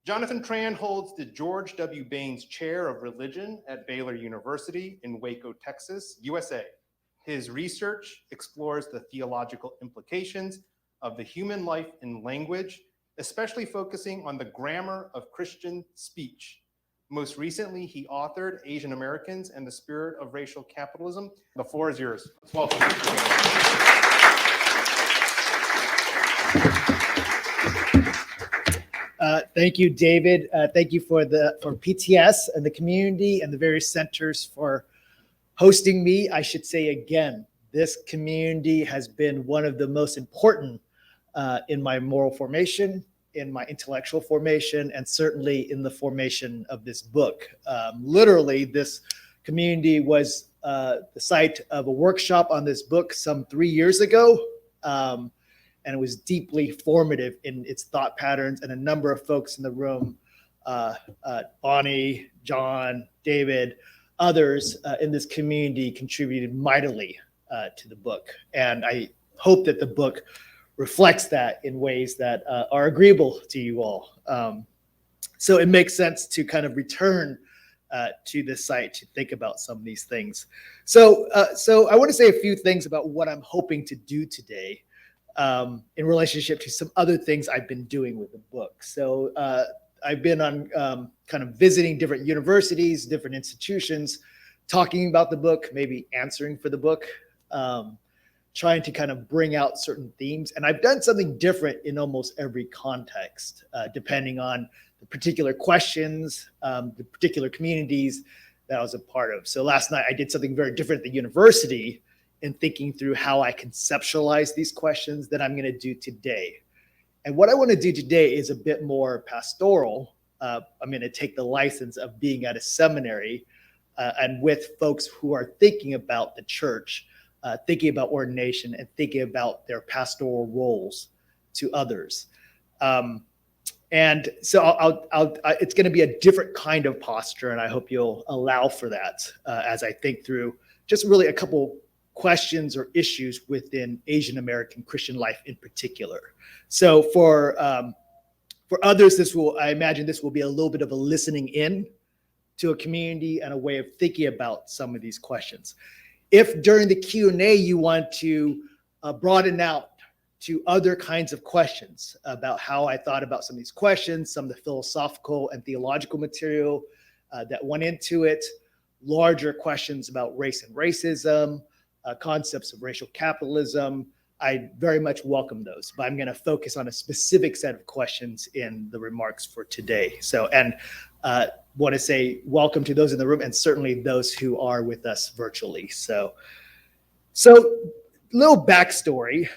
Jonathan Tran holds the George W. Baines Chair of Religion at Baylor University in Waco, Texas, USA. His research explores the theological implications of the human life and language, especially focusing on the grammar of Christian speech. Most recently, he authored Asian Americans and the Spirit of Racial Capitalism. The floor is yours. Welcome. Thank you, David. Thank you for PTS and the community and the various centers for hosting me. I should say again, this community has been one of the most important in my moral formation, in my intellectual formation, and certainly in the formation of this book. Literally, this community was the site of a workshop on this book some 3 years ago. And it was deeply formative in its thought patterns, and a number of folks in the room, Bonnie, John, David, others in this community contributed mightily to the book. And I hope that the book reflects that in ways that are agreeable to you all. So it makes sense to kind of return to this site to think about some of these things. So I want to say a few things about what I'm hoping to do today in relationship to some other things I've been doing with the book. So I've been on kind of visiting different universities, different institutions, talking about the book, maybe answering for the book, trying to kind of bring out certain themes. And I've done something different in almost every context, depending on the particular questions, the particular communities that I was a part of. So last night I did something very different at the university in thinking through how I conceptualize these questions that I'm going to do today. And what I want to do today is a bit more pastoral. I'm going to take the license of being at a seminary and with folks who are thinking about the church, thinking about ordination, and thinking about their pastoral roles to others. And so it's going to be a different kind of posture, and I hope you'll allow for that as I think through just really a couple questions or issues within Asian American Christian life in particular. So for others, I imagine this will be a little bit of a listening in to a community and a way of thinking about some of these questions. If during the Q&A you want to broaden out to other kinds of questions about how I thought about some of these questions, some of the philosophical and theological material that went into it, larger questions about race and racism, concepts of racial capitalism, I very much welcome those, but I'm going to focus on a specific set of questions in the remarks for today. So, and want to say welcome to those in the room and certainly those who are with us virtually. So little backstory,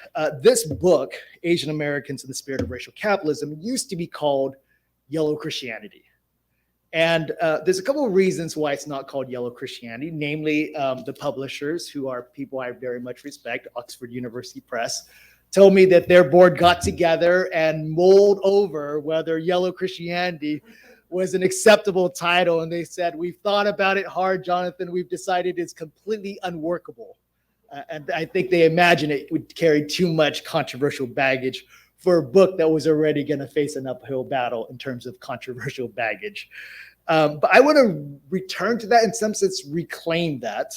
this book, Asian Americans and the Spirit of Racial Capitalism, used to be called Yellow Christianity. And there's a couple of reasons why it's not called Yellow Christianity, namely the publishers, who are people I very much respect, Oxford University Press, told me that their board got together and mulled over whether Yellow Christianity was an acceptable title. And they said, we've thought about it hard, Jonathan. We've decided it's completely unworkable. And I think they imagine it would carry too much controversial baggage for a book that was already going to face an uphill battle in terms of controversial baggage. But I want to return to that, in some sense, reclaim that,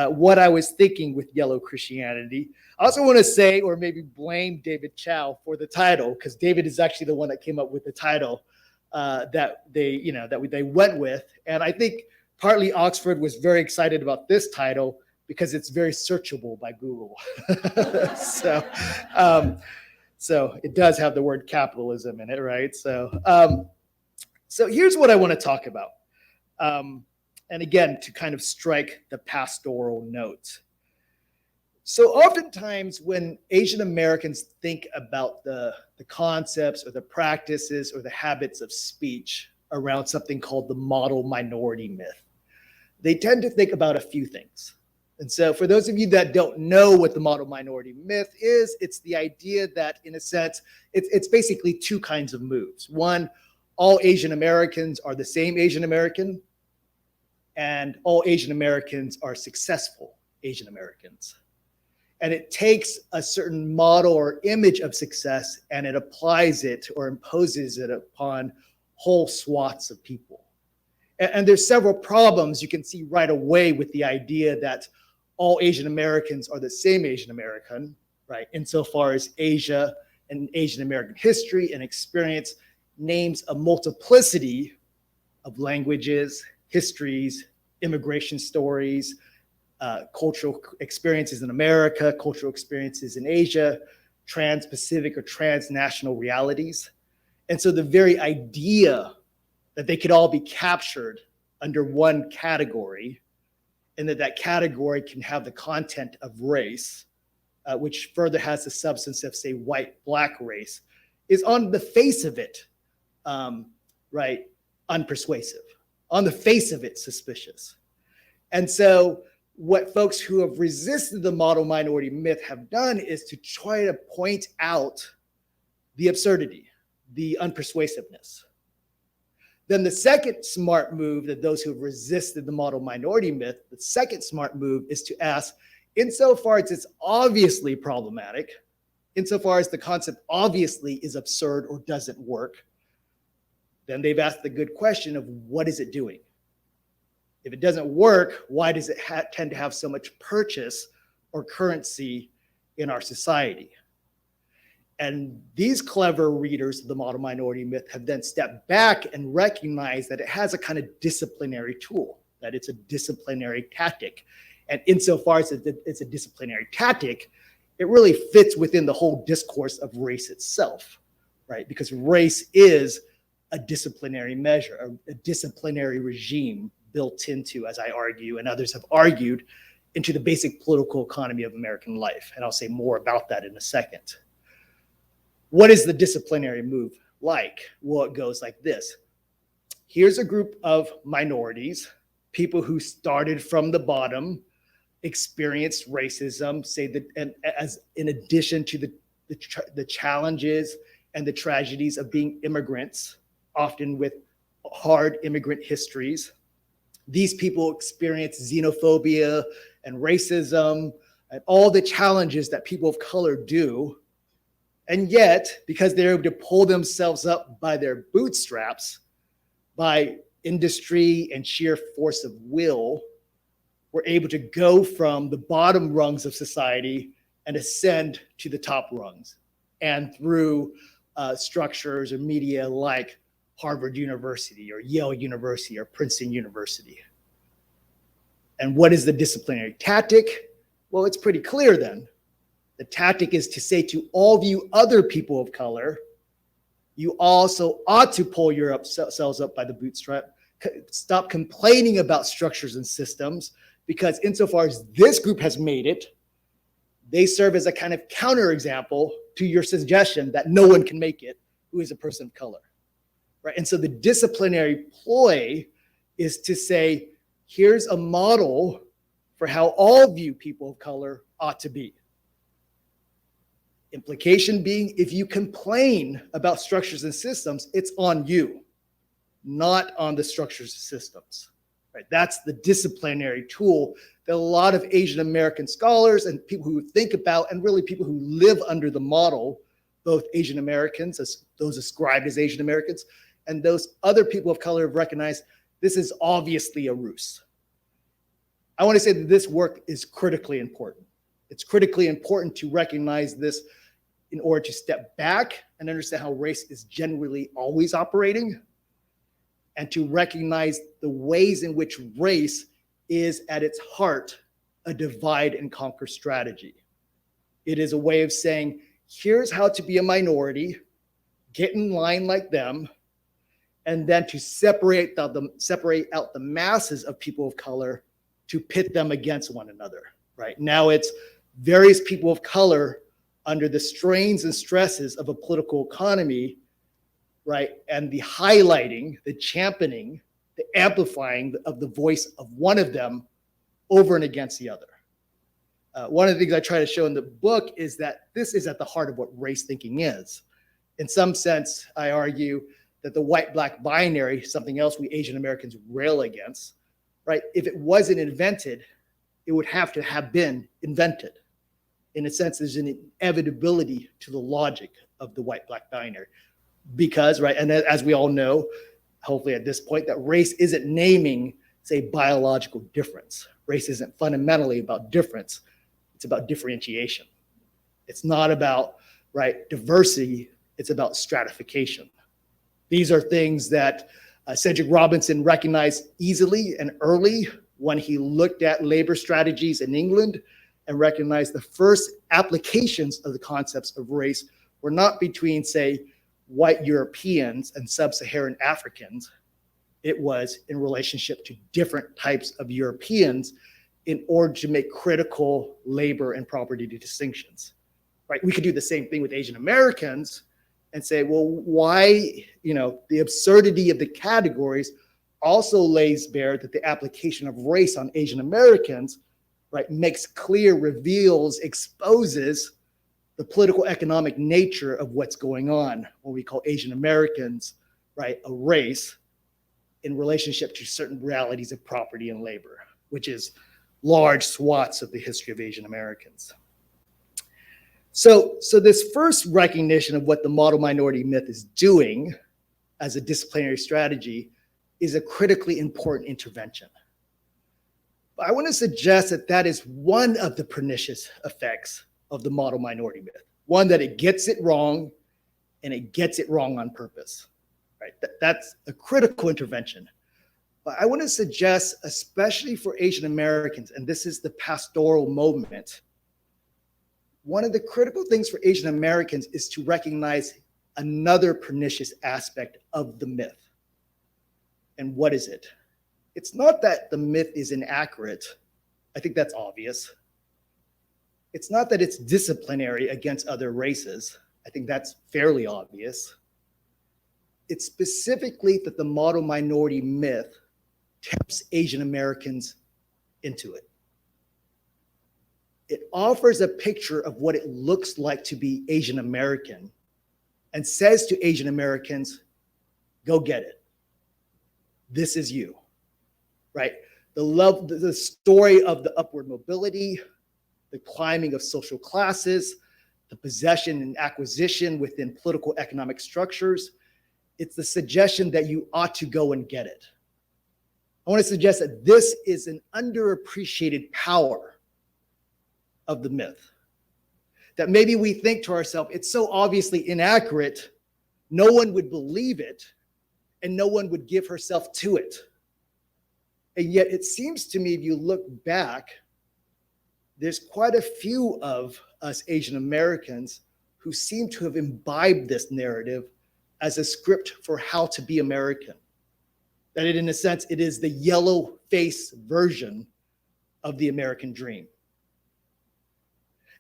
what I was thinking with Yellow Christianity. I also want to say, or maybe blame David Chow for the title, because David is actually the one that came up with the title that they went with. And I think partly Oxford was very excited about this title because it's very searchable by Google. So it does have the word capitalism in it, right? So here's what I want to talk about. And again, to kind of strike the pastoral note. So oftentimes when Asian Americans think about the concepts or the practices or the habits of speech around something called the model minority myth, they tend to think about a few things. And so for those of you that don't know what the model minority myth is, it's the idea that, in a sense, it's basically two kinds of moves. One, all Asian Americans are the same Asian American, and all Asian Americans are successful Asian Americans. And it takes a certain model or image of success and it applies it or imposes it upon whole swaths of people. And there's several problems you can see right away with the idea that all Asian Americans are the same Asian American, right? Insofar as Asia and Asian American history and experience names a multiplicity of languages, histories, immigration stories, cultural experiences in America, cultural experiences in Asia, trans-Pacific or transnational realities. And so the very idea that they could all be captured under one category, and that category can have the content of race, which further has the substance of, say, white, black race, is on the face of it, right, unpersuasive. On the face of it, suspicious. And so what folks who have resisted the model minority myth have done is to try to point out the absurdity, the unpersuasiveness. Then the second smart move that those who have resisted the model minority myth, the second smart move is to ask, insofar as it's obviously problematic, insofar as the concept obviously is absurd or doesn't work, then they've asked the good question of what is it doing? If it doesn't work, why does it tend to have so much purchase or currency in our society? And these clever readers of the model minority myth have then stepped back and recognized that it has a kind of disciplinary tool, that it's a disciplinary tactic. And insofar as it's a disciplinary tactic, it really fits within the whole discourse of race itself, right? Because race is a disciplinary measure, a disciplinary regime built into, as I argue, and others have argued, into the basic political economy of American life. And I'll say more about that in a second. What is the disciplinary move like? Well, it goes like this. Here's a group of minorities, people who started from the bottom, experienced racism, say that, and as in addition to the challenges and the tragedies of being immigrants, often with hard immigrant histories. These people experience xenophobia and racism and all the challenges that people of color do. And yet, because they're able to pull themselves up by their bootstraps, by industry and sheer force of will, we're able to go from the bottom rungs of society and ascend to the top rungs. And through structures or media like Harvard University or Yale University or Princeton University. And what is the disciplinary tactic? Well, it's pretty clear then. The tactic is to say to all of you other people of color, you also ought to pull yourselves up by the bootstrap. Stop complaining about structures and systems, because insofar as this group has made it, they serve as a kind of counterexample to your suggestion that no one can make it who is a person of color. Right? And so the disciplinary ploy is to say, here's a model for how all of you people of color ought to be. Implication being, if you complain about structures and systems, it's on you, not on the structures and systems. Right? That's the disciplinary tool that a lot of Asian American scholars and people who think about, and really people who live under the model, both Asian Americans, as those ascribed as Asian Americans, and those other people of color have recognized this is obviously a ruse. I want to say that this work is critically important. It's critically important to recognize this in order to step back and understand how race is generally always operating, and to recognize the ways in which race is at its heart a divide and conquer strategy. It is a way of saying, here's how to be a minority, get in line like them, and then to separate out the masses of people of color to pit them against one another. Right now, it's various people of color under the strains and stresses of a political economy, right? And the highlighting, the championing, the amplifying of the voice of one of them over and against the other. One of the things I try to show in the book is that this is at the heart of what race thinking is. In some sense, I argue that the white-black binary, something else we Asian Americans rail against, right? If it wasn't invented, it would have to have been invented. In a sense, there's an inevitability to the logic of the white-black binary. because, right, and as we all know, hopefully at this point, that race isn't naming, say, biological difference. Race isn't fundamentally about difference. It's about differentiation. It's not about, right, diversity. It's about stratification. These are things that Cedric Robinson recognized easily and early when he looked at labor strategies in England and recognized the first applications of the concepts of race were not between, say, white Europeans and sub-Saharan Africans. It was in relationship to different types of Europeans in order to make critical labor and property distinctions, right? We could do the same thing with Asian Americans and say, well, why, the absurdity of the categories also lays bare that the application of race on Asian Americans, right, makes clear, reveals, exposes the political economic nature of what's going on when we call Asian Americans, right, a race in relationship to certain realities of property and labor, which is large swaths of the history of Asian Americans. So this first recognition of what the model minority myth is doing as a disciplinary strategy is a critically important intervention. But I want to suggest that that is one of the pernicious effects of the model minority myth. One, that it gets it wrong, and it gets it wrong on purpose. Right? That's a critical intervention. But I want to suggest, especially for Asian Americans, and this is the pastoral moment, one of the critical things for Asian Americans is to recognize another pernicious aspect of the myth. And what is it? It's not that the myth is inaccurate. I think that's obvious. It's not that it's disciplinary against other races. I think that's fairly obvious. It's specifically that the model minority myth tempts Asian Americans into it. It offers a picture of what it looks like to be Asian American and says to Asian Americans, go get it. This is you, right? The story of the upward mobility, the climbing of social classes, the possession and acquisition within political economic structures. It's the suggestion that you ought to go and get it. I want to suggest that this is an underappreciated power of the myth. That maybe we think to ourselves, it's so obviously inaccurate, no one would believe it, and no one would give herself to it. And yet it seems to me, if you look back, there's quite a few of us Asian Americans who seem to have imbibed this narrative as a script for how to be American. That it, in a sense, it is the yellow face version of the American dream.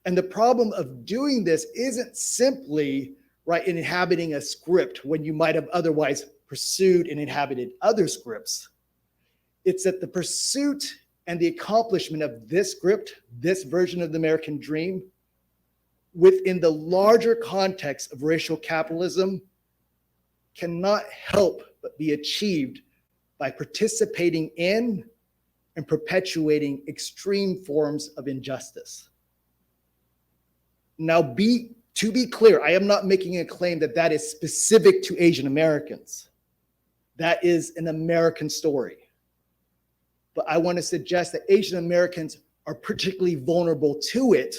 And the problem of doing this isn't simply, right, inhabiting a script when you might have otherwise pursued and inhabited other scripts. It's that the pursuit and the accomplishment of this script, this version of the American dream, within the larger context of racial capitalism, cannot help but be achieved by participating in and perpetuating extreme forms of injustice. Now, to be clear, I am not making a claim that that is specific to Asian Americans. That is an American story. But I want to suggest that Asian Americans are particularly vulnerable to it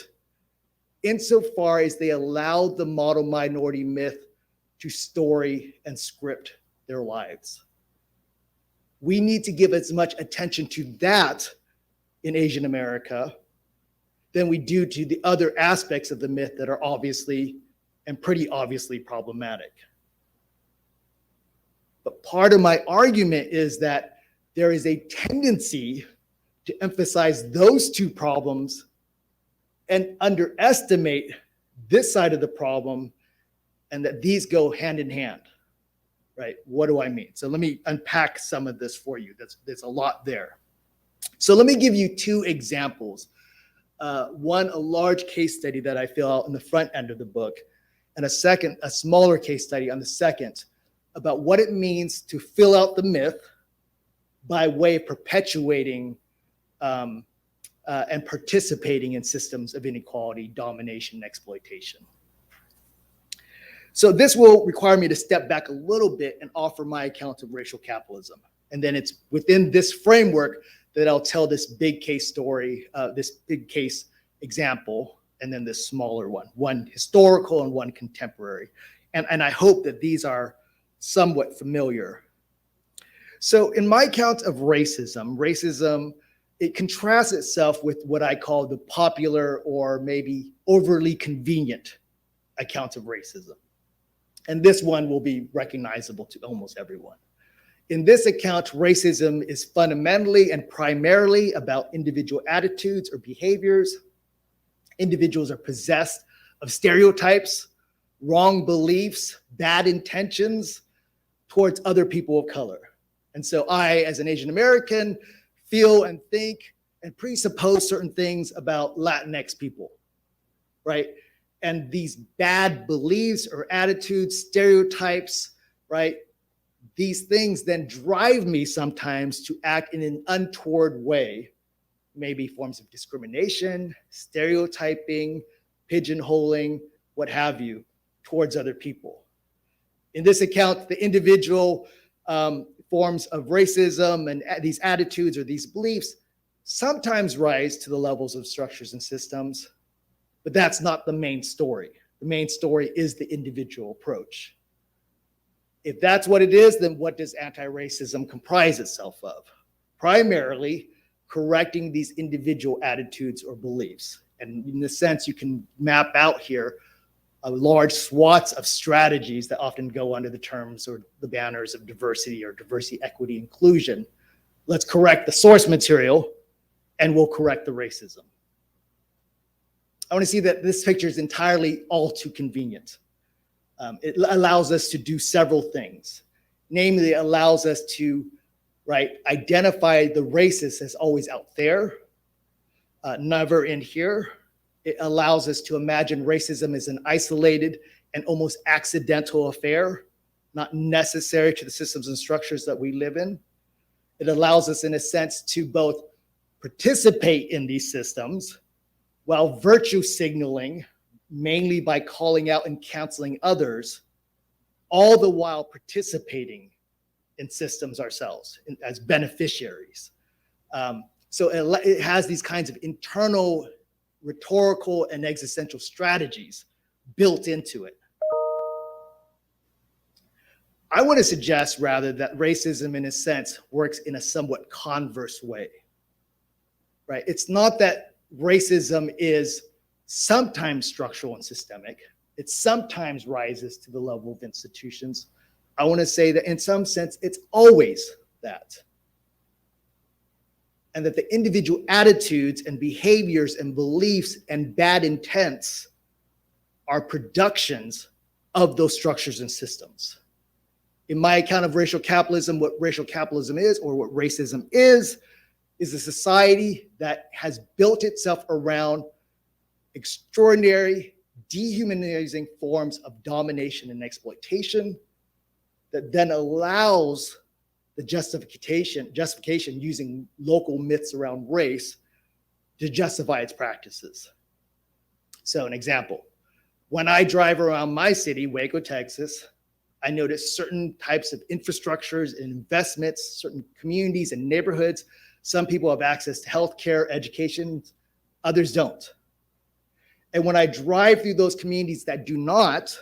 insofar as they allow the model minority myth to story and script their lives. We need to give as much attention to that in Asian America than we do to the other aspects of the myth that are obviously and pretty obviously problematic. But part of my argument is that there is a tendency to emphasize those two problems and underestimate this side of the problem, and that these go hand in hand, right? What do I mean? So let me unpack some of this for you. There's a lot there. So let me give you two examples. One, a large case study that I fill out in the front end of the book, and a second, a smaller case study on the second, about what it means to fill out the myth by way of perpetuating and participating in systems of inequality, domination, and exploitation. So this will require me to step back a little bit and offer my account of racial capitalism. And then it's within this framework that I'll tell this big case story, this big case example, and then this smaller one historical and one contemporary. And I hope that these are somewhat familiar. So in my account of racism, it contrasts itself with what I call the popular or maybe overly convenient account of racism. And this one will be recognizable to almost everyone. In this account, racism is fundamentally and primarily about individual attitudes or behaviors. Individuals are possessed of stereotypes, wrong beliefs, bad intentions towards other people of color. And so I, as an Asian American, feel and think and presuppose certain things about Latinx people, right? And these bad beliefs or attitudes, stereotypes, right? These things then drive me sometimes to act in an untoward way, maybe forms of discrimination, stereotyping, pigeonholing, what have you, towards other people. In this account, the individual forms of racism and these attitudes or these beliefs sometimes rise to the levels of structures and systems, but that's not the main story. The main story is the individual approach. If that's what it is, then what does anti-racism comprise itself of? Primarily, correcting these individual attitudes or beliefs. And in this sense, you can map out here a large swaths of strategies that often go under the terms or the banners of diversity or diversity, equity, inclusion. Let's correct the source material and we'll correct the racism. I want to see that this picture is entirely all too convenient. It allows us to do several things. Namely, it allows us to, identify the racist as always out there, never in here. It allows us to imagine racism as an isolated and almost accidental affair, not necessary to the systems and structures that we live in. It allows us, in a sense, to both participate in these systems while virtue signaling, mainly by calling out and canceling others, all the while participating in systems ourselves as beneficiaries. So it has these kinds of internal rhetorical and existential strategies built into it. I want to suggest rather that racism, in a sense, works in a somewhat converse way, right? It's not that racism is sometimes structural and systemic. It sometimes rises to the level of institutions. I want to say that in some sense, it's always that. And that the individual attitudes and behaviors and beliefs and bad intents are productions of those structures and systems. In my account of racial capitalism, what racial capitalism is, or what racism is a society that has built itself around extraordinary, dehumanizing forms of domination and exploitation that then allows the justification using local myths around race to justify its practices. So an example, when I drive around my city, Waco, Texas, I notice certain types of infrastructures and investments, certain communities and neighborhoods. Some people have access to healthcare, education, others don't. And when I drive through those communities that do not,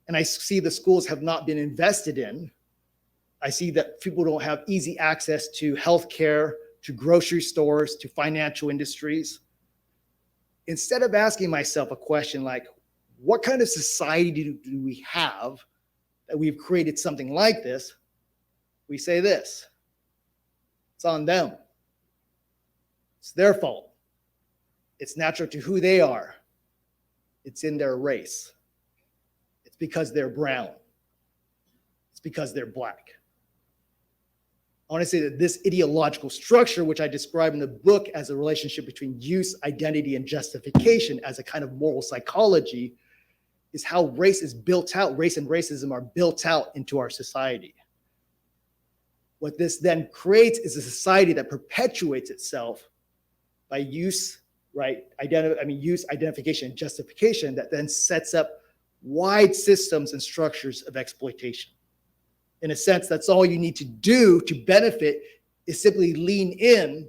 and I see the schools have not been invested in, I see that people don't have easy access to healthcare, to grocery stores, to financial industries. Instead of asking myself a question like, what kind of society do we have that we've created something like this? We say this: it's on them. It's their fault. It's natural to who they are. It's in their race. It's because they're brown. It's because they're black. I want to say that this ideological structure, which I describe in the book as a relationship between use, identity, and justification as a kind of moral psychology, is how race is built out. Race and racism are built out into our society. What this then creates is a society that perpetuates itself by use, use, identification, and justification that then sets up wide systems and structures of exploitation. In a sense, that's all you need to do to benefit is simply lean in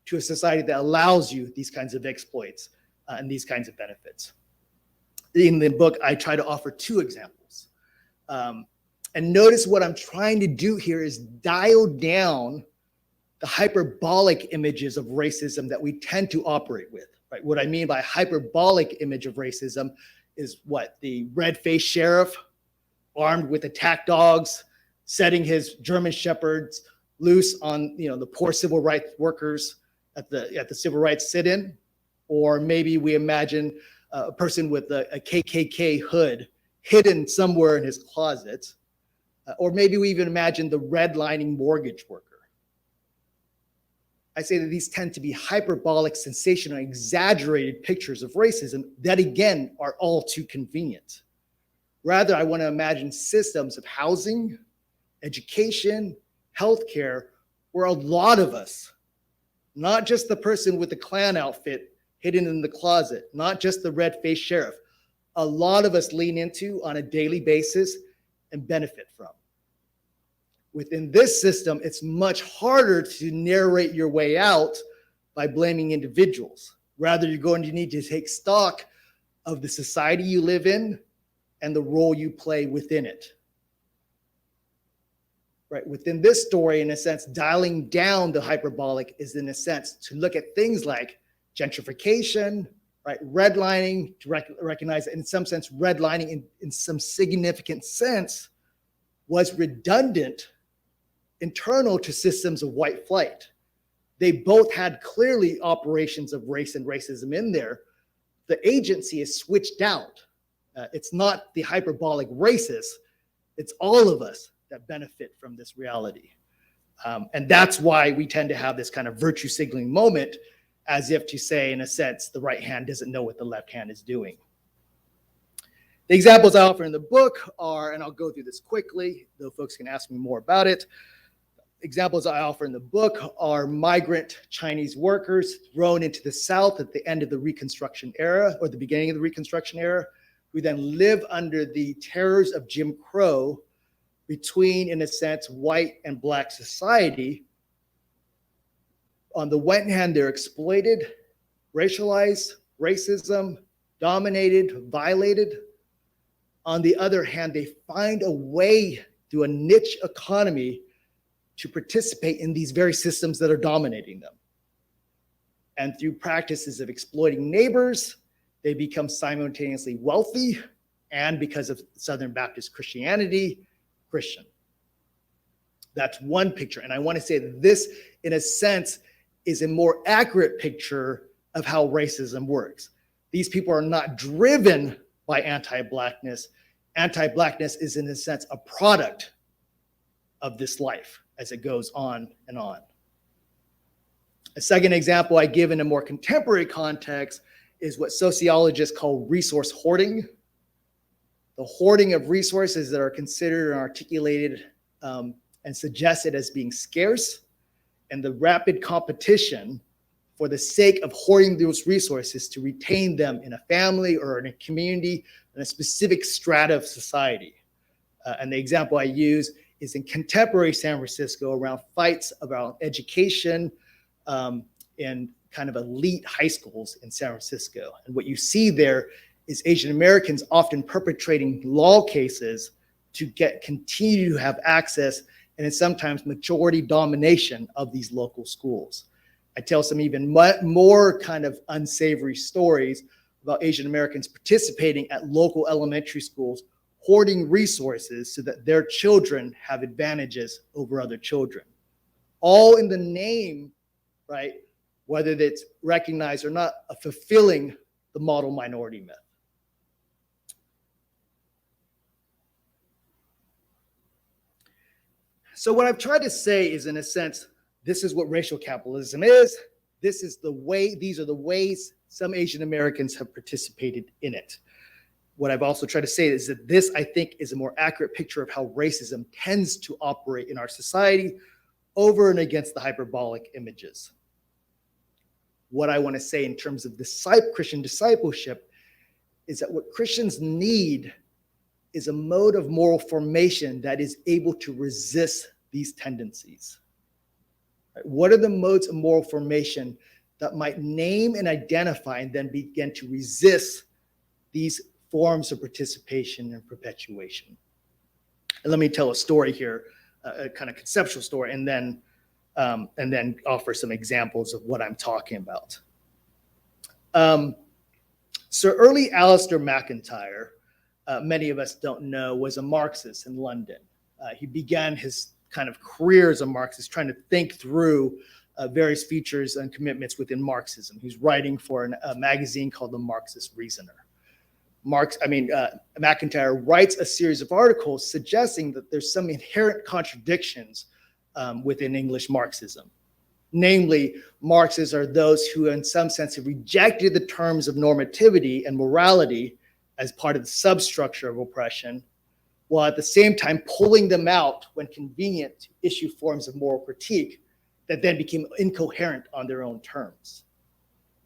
to a society that allows you these kinds of exploits and these kinds of benefits. In the book, I try to offer two examples. And notice what I'm trying to do here is dial down the hyperbolic images of racism that we tend to operate with. Right? What I mean by hyperbolic image of racism is what? The red-faced sheriff armed with attack dogs, setting his German shepherds loose on the poor civil rights workers at the civil rights sit-in. Or maybe we imagine a person with a KKK hood hidden somewhere in his closet. Or maybe we even imagine the redlining mortgage worker. I say that these tend to be hyperbolic, sensational, exaggerated pictures of racism that, again, are all too convenient. Rather, I want to imagine systems of housing, education, healthcare, where a lot of us, not just the person with the Klan outfit hidden in the closet, not just the red-faced sheriff, a lot of us lean into on a daily basis and benefit from. Within this system, it's much harder to narrate your way out by blaming individuals. Rather, you're going to need to take stock of the society you live in and the role you play within it. Right? Within this story, in a sense, dialing down the hyperbolic is, in a sense, to look at things like gentrification, right? Redlining, to recognize that in some sense, redlining in some significant sense was redundant, internal to systems of white flight. They both had clearly operations of race and racism in there. The agency is switched out. It's not the hyperbolic racist, it's all of us that benefit from this reality. And that's why we tend to have this kind of virtue signaling moment, as if to say, in a sense, the right hand doesn't know what the left hand is doing. The examples I offer in the book are, and I'll go through this quickly, though folks can ask me more about it. Examples I offer in the book are migrant Chinese workers thrown into the South at the end of the Reconstruction era, or the beginning of the Reconstruction era, who then live under the terrors of Jim Crow between, in a sense, white and black society. On the one hand, they're exploited, racialized, racism, dominated, violated. On the other hand, they find a way through a niche economy to participate in these very systems that are dominating them. And through practices of exploiting neighbors, they become simultaneously wealthy and, because of Southern Baptist Christianity, Christian. That's one picture. And I want to say that this, in a sense, is a more accurate picture of how racism works. These people are not driven by anti-Blackness. Anti-Blackness is, in a sense, a product of this life as it goes on and on. A second example I give in a more contemporary context is what sociologists call resource hoarding. The hoarding of resources that are considered and articulated and suggested as being scarce, and the rapid competition for the sake of hoarding those resources to retain them in a family or in a community, in a specific strata of society. And the example I use is in contemporary San Francisco around fights about education in kind of elite high schools in San Francisco. And what you see there is Asian Americans often perpetrating law cases to continue to have access and in sometimes majority domination of these local schools. I tell some even more kind of unsavory stories about Asian Americans participating at local elementary schools, hoarding resources so that their children have advantages over other children. All in the name, right, whether it's recognized or not, of fulfilling the model minority myth. So what I've tried to say is, in a sense, this is what racial capitalism is. These are the ways some Asian Americans have participated in it. What I've also tried to say is that this, I think, is a more accurate picture of how racism tends to operate in our society over and against the hyperbolic images. What I want to say in terms of Christian discipleship is that what Christians need is a mode of moral formation that is able to resist these tendencies. Right? What are the modes of moral formation that might name and identify and then begin to resist these forms of participation and perpetuation? And let me tell a story here, a kind of conceptual story, and then offer some examples of what I'm talking about. Sir Early Alistair MacIntyre, many of us don't know, was a Marxist in London. He began his kind of career as a Marxist, trying to think through various features and commitments within Marxism. He's writing for a magazine called The Marxist Reasoner. MacIntyre writes a series of articles suggesting that there's some inherent contradictions within English Marxism. Namely, Marxists are those who in some sense have rejected the terms of normativity and morality as part of the substructure of oppression, while at the same time pulling them out when convenient to issue forms of moral critique that then became incoherent on their own terms.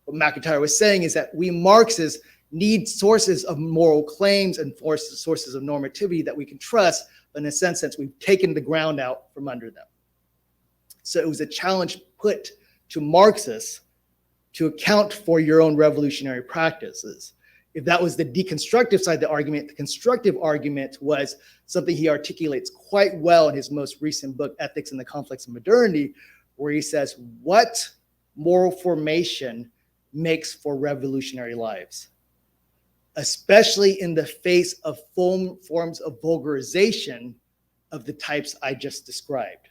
What MacIntyre was saying is that we Marxists need sources of moral claims and sources of normativity that we can trust, but in a sense we've taken the ground out from under them. So it was a challenge put to Marxists to account for your own revolutionary practices. If that was the deconstructive side of the argument, the constructive argument was something he articulates quite well in his most recent book, Ethics and the Conflicts of Modernity, where he says, what moral formation makes for revolutionary lives? Especially in the face of forms of vulgarization of the types I just described.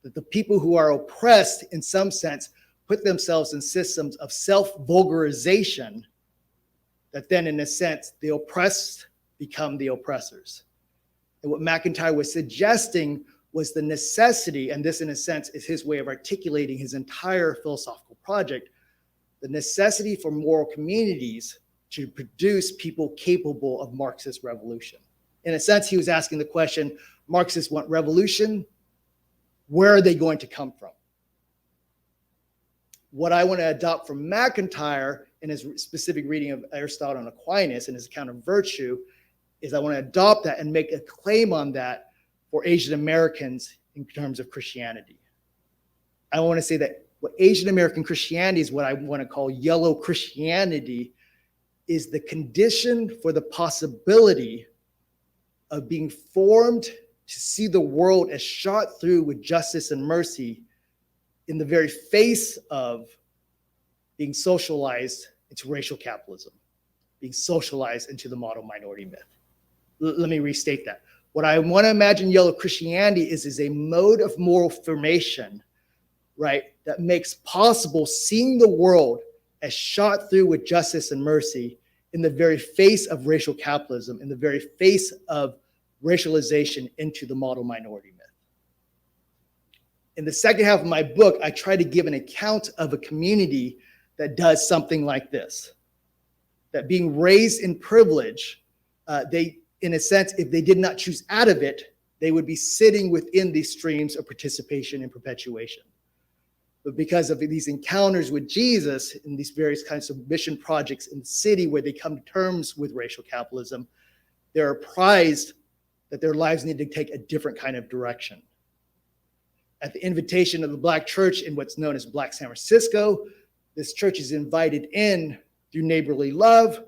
That the people who are oppressed, in some sense, put themselves in systems of self-vulgarization that then, in a sense, the oppressed become the oppressors. And what MacIntyre was suggesting was the necessity, and this, in a sense, is his way of articulating his entire philosophical project, the necessity for moral communities to produce people capable of Marxist revolution. In a sense, he was asking the question, Marxists want revolution, where are they going to come from? What I want to adopt from MacIntyre in his specific reading of Aristotle and Aquinas and his account of virtue is I want to adopt that and make a claim on that for Asian Americans in terms of Christianity. I want to say that what Asian American Christianity is what I want to call yellow Christianity is the condition for the possibility of being formed to see the world as shot through with justice and mercy in the very face of being socialized into racial capitalism, being socialized into the model minority myth. Let me restate that. What I want to imagine yellow Christianity is a mode of moral formation, right, that makes possible seeing the world as shot through with justice and mercy in the very face of racial capitalism, in the very face of racialization into the model minority myth. In the second half of my book, I try to give an account of a community that does something like this. That being raised in privilege, they, in a sense, if they did not choose out of it, they would be sitting within these streams of participation and perpetuation. But because of these encounters with Jesus in these various kinds of mission projects in the city where they come to terms with racial capitalism, they're apprised that their lives need to take a different kind of direction. At the invitation of the Black church in what's known as Black San Francisco, this church is invited in through neighborly love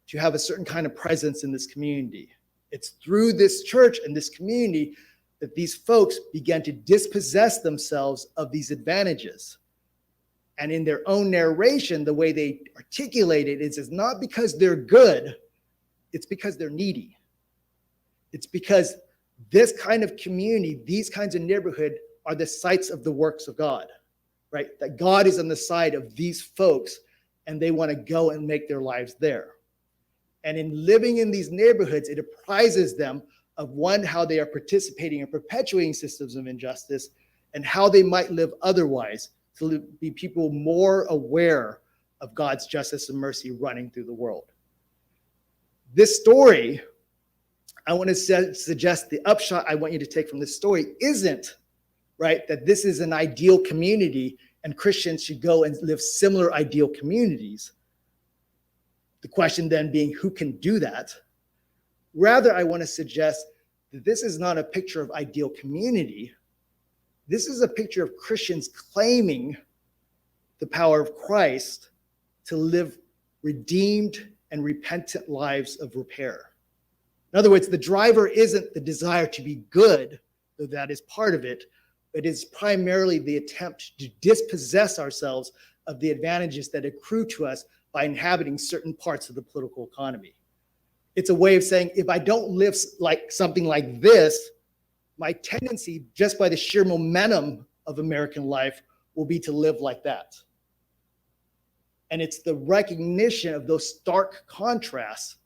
to have a certain kind of presence in this community. It's through this church and this community that these folks began to dispossess themselves of these advantages. And in their own narration, the way they articulate it is not because they're good, it's because they're needy. It's because this kind of community, these kinds of neighborhood are the sites of the works of God, right? That God is on the side of these folks and they want to go and make their lives there. And in living in these neighborhoods, it apprises them of one, how they are participating in perpetuating systems of injustice and how they might live otherwise to be people more aware of God's justice and mercy running through the world. This story, I want to suggest the upshot I want you to take from this story isn't, right, that this is an ideal community and Christians should go and live similar ideal communities. The question then being, who can do that? Rather, I want to suggest that this is not a picture of ideal community. This is a picture of Christians claiming the power of Christ to live redeemed and repentant lives of repair. In other words, the driver isn't the desire to be good, though that is part of it, but it's primarily the attempt to dispossess ourselves of the advantages that accrue to us by inhabiting certain parts of the political economy. It's a way of saying, if I don't live like something like this, my tendency, just by the sheer momentum of American life, will be to live like that. And it's the recognition of those stark contrasts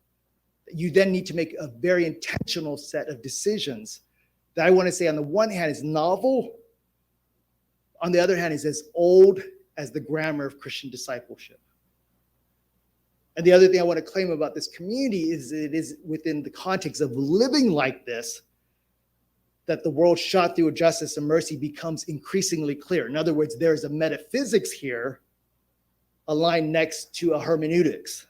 that you then need to make a very intentional set of decisions that I want to say on the one hand is novel, on the other hand is as old as the grammar of Christian discipleship. And the other thing I want to claim about this community is it is within the context of living like this that the world shot through justice and mercy becomes increasingly clear. In other words, there's a metaphysics here aligned next to a hermeneutics.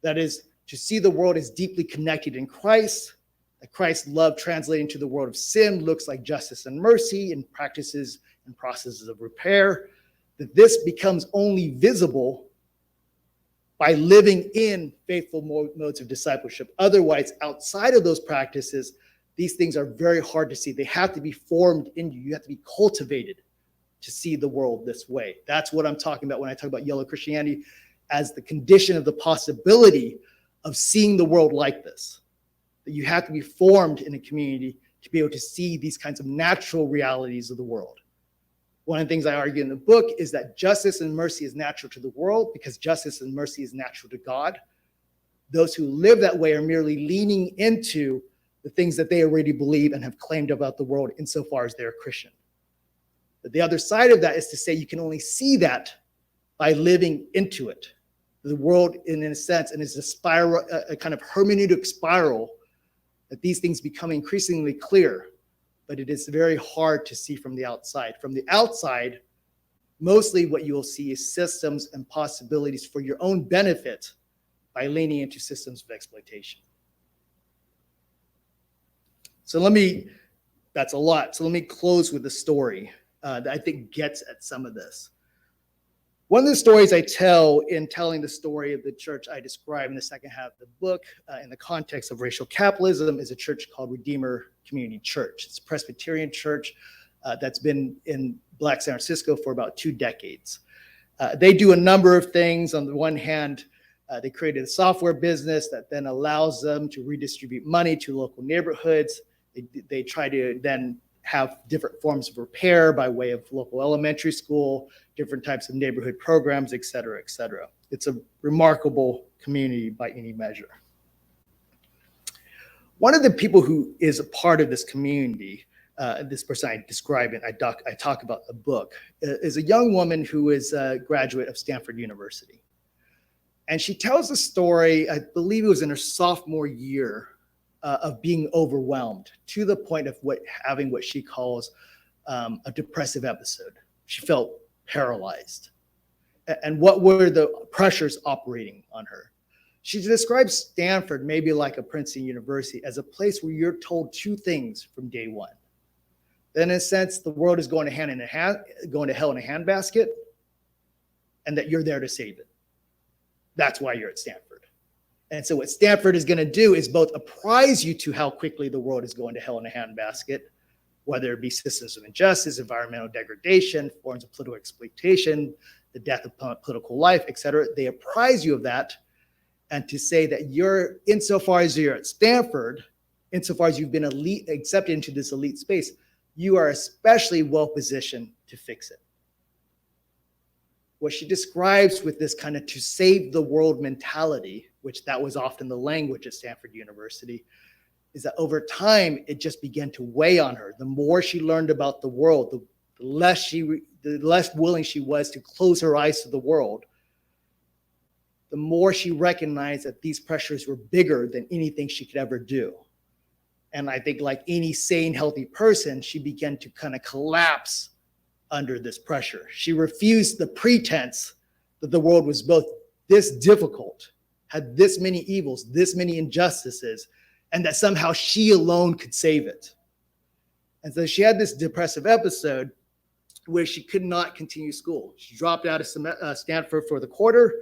That is, to see the world as deeply connected in Christ, that Christ's love translating to the world of sin looks like justice and mercy in practices and processes of repair, that this becomes only visible by living in faithful modes of discipleship. Otherwise, outside of those practices, these things are very hard to see. They have to be formed in you. You have to be cultivated to see the world this way. That's what I'm talking about when I talk about yellow Christianity as the condition of the possibility of seeing the world like this. That you have to be formed in a community to be able to see these kinds of natural realities of the world. One of the things I argue in the book is that justice and mercy is natural to the world because justice and mercy is natural to God. Those who live that way are merely leaning into the things that they already believe and have claimed about the world insofar as they're Christian. But the other side of that is to say you can only see that by living into it. The world, in a sense, and is a spiral, a kind of hermeneutic spiral, that these things become increasingly clear, but it is very hard to see from the outside. From the outside, mostly what you will see is systems and possibilities for your own benefit by leaning into systems of exploitation. So that's a lot. So let me close with a story that I think gets at some of this. One of the stories I tell in telling the story of the church I describe in the second half of the book in the context of racial capitalism is a church called Redeemer Community Church. It's a Presbyterian church that's been in Black San Francisco for about 2 decades. They do a number of things. On the one hand, they created a software business that then allows them to redistribute money to local neighborhoods. They try to then have different forms of repair by way of local elementary school, different types of neighborhood programs, et cetera, et cetera. It's a remarkable community by any measure. One of the people who is a part of this community, this person I describe it, I talk about the book, is a young woman who is a graduate of Stanford University. And she tells a story, I believe it was in her sophomore year, of being overwhelmed to the point of having what she calls a depressive episode. She felt paralyzed. And what were the pressures operating on her? She describes Stanford maybe like a Princeton University as a place where you're told 2 things from day one. Then in a sense, the world is going to hell in a handbasket, and that you're there to save it. That's why you're at Stanford. And so what Stanford is going to do is both apprise you to how quickly the world is going to hell in a handbasket, whether it be systems of injustice, environmental degradation, forms of political exploitation, the death of political life, et cetera. They apprise you of that. And to say that you're, insofar as you're at Stanford, insofar as you've been accepted into this elite space, you are especially well positioned to fix it. What she describes with this kind of to save the world mentality, which that was often the language at Stanford University, is that over time, it just began to weigh on her. The more she learned about the world, the less willing she was to close her eyes to the world, the more she recognized that these pressures were bigger than anything she could ever do. And I think like any sane, healthy person, she began to kind of collapse under this pressure. She refused the pretense that the world was both this difficult had this many evils, this many injustices, and that somehow she alone could save it. And so she had this depressive episode where she could not continue school. She dropped out of Stanford for the quarter,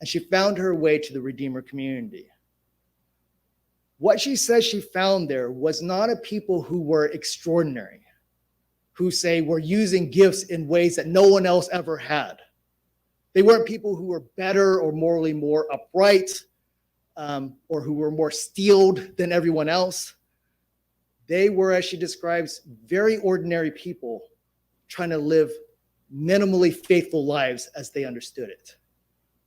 and she found her way to the Redeemer community. What she says she found there was not a people who were extraordinary, who say were using gifts in ways that no one else ever had. They weren't people who were better or morally more upright, or who were more steeled than everyone else. They were, as she describes, very ordinary people trying to live minimally faithful lives as they understood it.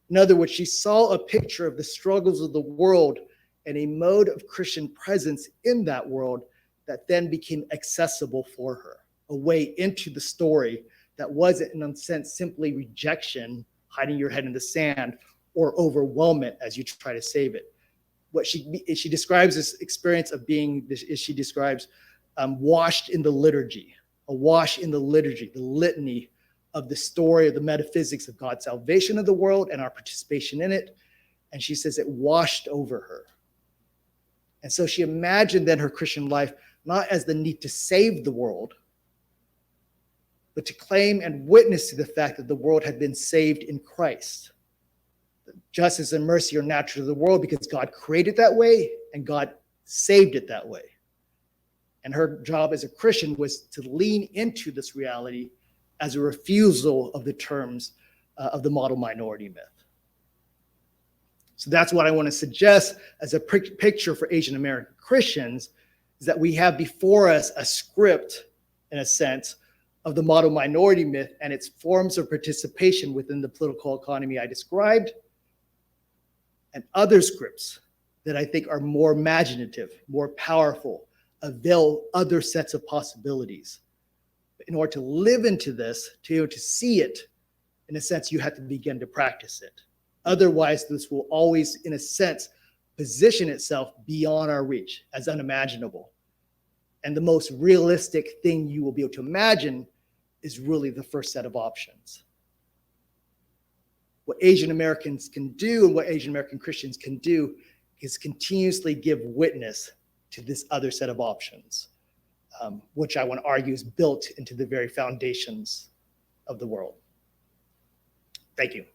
In other words, she saw a picture of the struggles of the world and a mode of Christian presence in that world that then became accessible for her, a way into the story that wasn't, in a sense, simply rejection, hiding your head in the sand, or overwhelmment as you try to save it. What she describes this experience of being, as she describes, washed in the liturgy, awash in the liturgy, the litany of the story of the metaphysics of God's salvation of the world and our participation in it. And she says it washed over her. And so she imagined then her Christian life not as the need to save the world, but to claim and witness to the fact that the world had been saved in Christ. Justice and mercy are natural to the world because God created that way and God saved it that way. And her job as a Christian was to lean into this reality as a refusal of the terms of the model minority myth. So that's what I want to suggest as a picture for Asian American Christians, is that we have before us a script, in a sense, of the model minority myth and its forms of participation within the political economy I described, and other scripts that I think are more imaginative, more powerful, avail other sets of possibilities. But in order to live into this, to be able to see it, in a sense, you have to begin to practice it. Otherwise, this will always, in a sense, position itself beyond our reach as unimaginable. And the most realistic thing you will be able to imagine is really the first set of options. What Asian Americans can do and what Asian American Christians can do is continuously give witness to this other set of options, which I want to argue is built into the very foundations of the world. Thank you.